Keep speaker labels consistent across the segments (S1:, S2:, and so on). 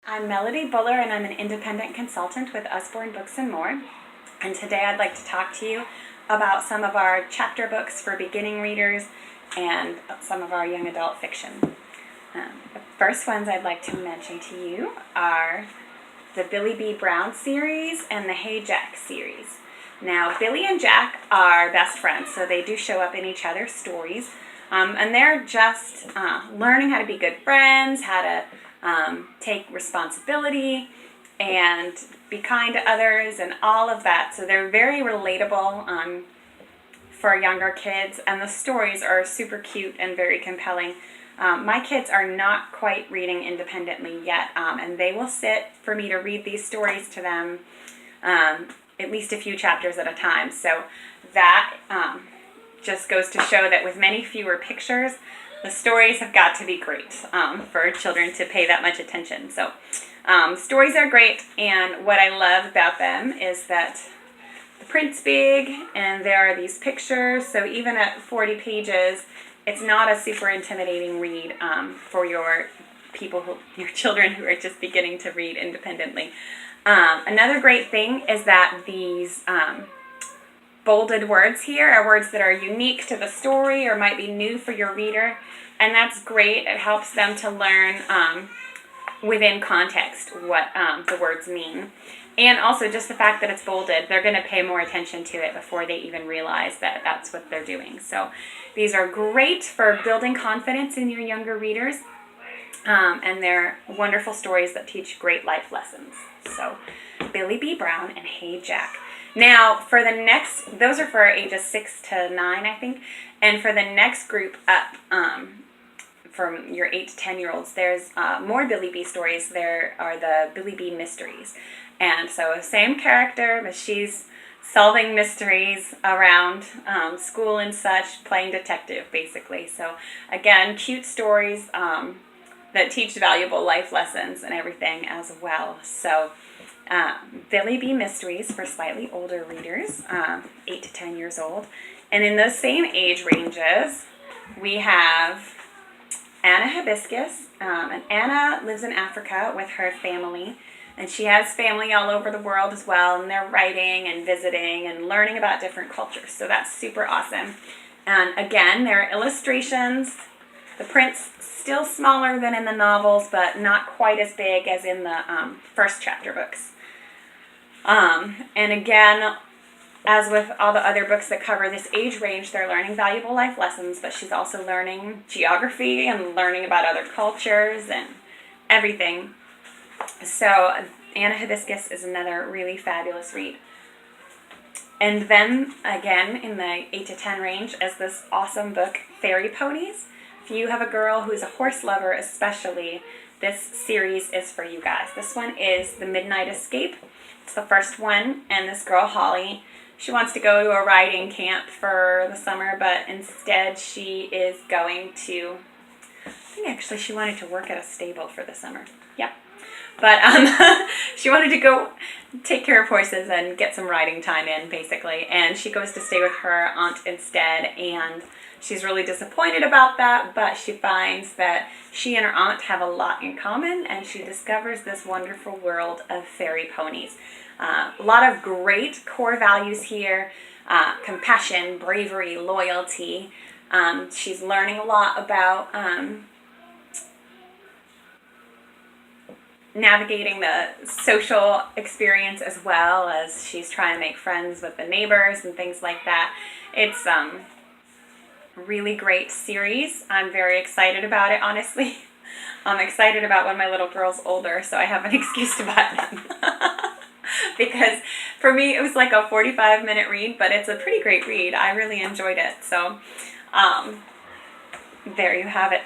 S1: I'm Melody Buller, and I'm an independent consultant with Usborne Books More. And today I'd like to talk to you about some of our chapter books for beginning readers and some of our young adult fiction. The first ones I'd like to mention to you are the Billy B. Brown series and the Hey Jack series. Now, Billy and Jack are best friends, so they do show up in each other's stories. And they're just learning how to be good friends, how to take responsibility and be kind to others and all of that. So they're very relatable for younger kids, and the stories are super cute and very compelling. My kids are not quite reading independently yet, and they will sit for me to read these stories to them at least a few chapters at a time. So that just goes to show that with many fewer pictures, the stories have got to be great for children to pay that much attention. So stories are great, and what I love about them is that the print's big and there are these pictures, so even at 40 pages, it's not a super intimidating read for your children who are just beginning to read independently. Another great thing is that these bolded words here are words that are unique to the story or might be new for your reader, and that's great. It helps them to learn within context what the words mean. And also just the fact that it's bolded, they're going to pay more attention to it before they even realize that that's what they're doing. So these are great for building confidence in your younger readers, and they're wonderful stories that teach great life lessons. So Billy B. Brown and Hey Jack. Now, for the next, those are for ages 6 to 9, I think, and for the next group up, from your 8 to 10-year-olds, there's more Billy B. stories. There are the Billy B. mysteries. And so same character, but she's solving mysteries around school and such, playing detective, basically. So, again, cute stories that teach valuable life lessons and everything as well. So, Billy B. Mysteries for slightly older readers, 8 to 10 years old. And in those same age ranges, we have Anna Hibiscus. And Anna lives in Africa with her family. And she has family all over the world as well. And they're writing and visiting and learning about different cultures. So that's super awesome. And again, there are illustrations. The print's still smaller than in the novels, but not quite as big as in the first chapter books. And again, as with all the other books that cover this age range, they're learning valuable life lessons, but she's also learning geography and learning about other cultures and everything. So Anna Hibiscus is another really fabulous read. And then, again, in the 8 to 10 range, is this awesome book, Fairy Ponies. If you have a girl who's a horse lover especially, this series is for you guys. This one is The Midnight Escape. It's the first one, and this girl, Holly, she wants to go to a riding camp for the summer, but instead she is going to, I think actually she wanted to work at a stable for the summer. Yep. But she wanted to go take care of horses and get some riding time in, basically. And she goes to stay with her aunt instead, and she's really disappointed about that, but she finds that she and her aunt have a lot in common, and she discovers this wonderful world of fairy ponies. A lot of great core values here, compassion, bravery, loyalty. She's learning a lot about navigating the social experience as well as she's trying to make friends with the neighbors and things like that. It's really great series. I'm very excited about it, honestly. I'm excited about when my little girl's older, so I have an excuse to buy them. Because for me, it was like a 45-minute read, but it's a pretty great read. I really enjoyed it. So there you have it.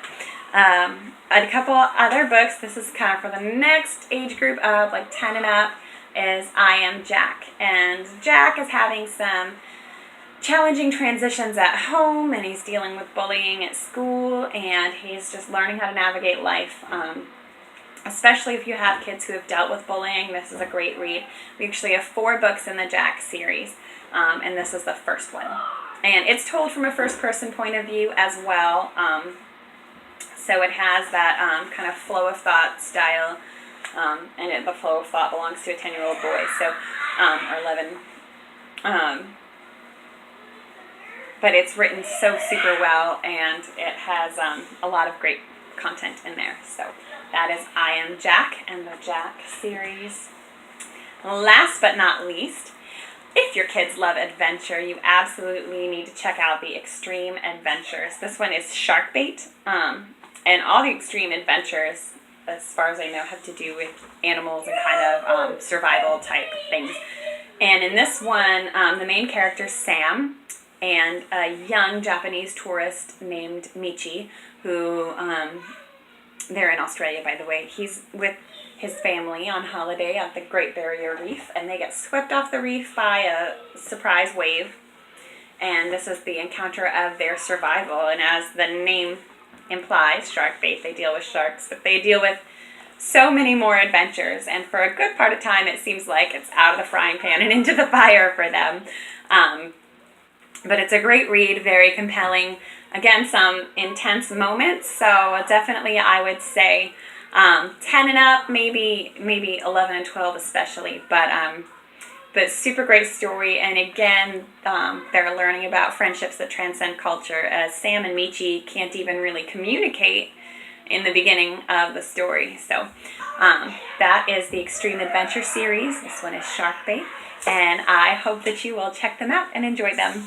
S1: A couple other books, this is kind of for the next age group of like 10 and up, is I Am Jack. And Jack is having some challenging transitions at home, and he's dealing with bullying at school, and he's just learning how to navigate life. Especially if you have kids who have dealt with bullying, this is a great read. We actually have 4 books in the Jack series, and this is the first one. And it's told from a first-person point of view as well. So it has that kind of flow of thought style the flow of thought belongs to a 10-year-old boy, so or 11. But it's written so super well, and it has a lot of great content in there. So that is I Am Jack and the Jack series. Last but not least, if your kids love adventure, you absolutely need to check out the Extreme Adventures. This one is Sharkbait, and all the Extreme Adventures, as far as I know, have to do with animals and kind of survival type things. And in this one, the main character is Sam, and a young Japanese tourist named Michi, who, they're in Australia, by the way. He's with his family on holiday at the Great Barrier Reef, and they get swept off the reef by a surprise wave. And this is the encounter of their survival. And as the name implies, Sharkbait, they deal with sharks, but they deal with so many more adventures. And for a good part of time, it seems like it's out of the frying pan and into the fire for them. But it's a great read, very compelling. Again, some intense moments, so definitely I would say 10 and up, maybe 11 and 12 especially. But super great story, and again, they're learning about friendships that transcend culture, as Sam and Michi can't even really communicate in the beginning of the story. So that is the Extreme Adventure series. This one is Sharkbait, and I hope that you will check them out and enjoy them.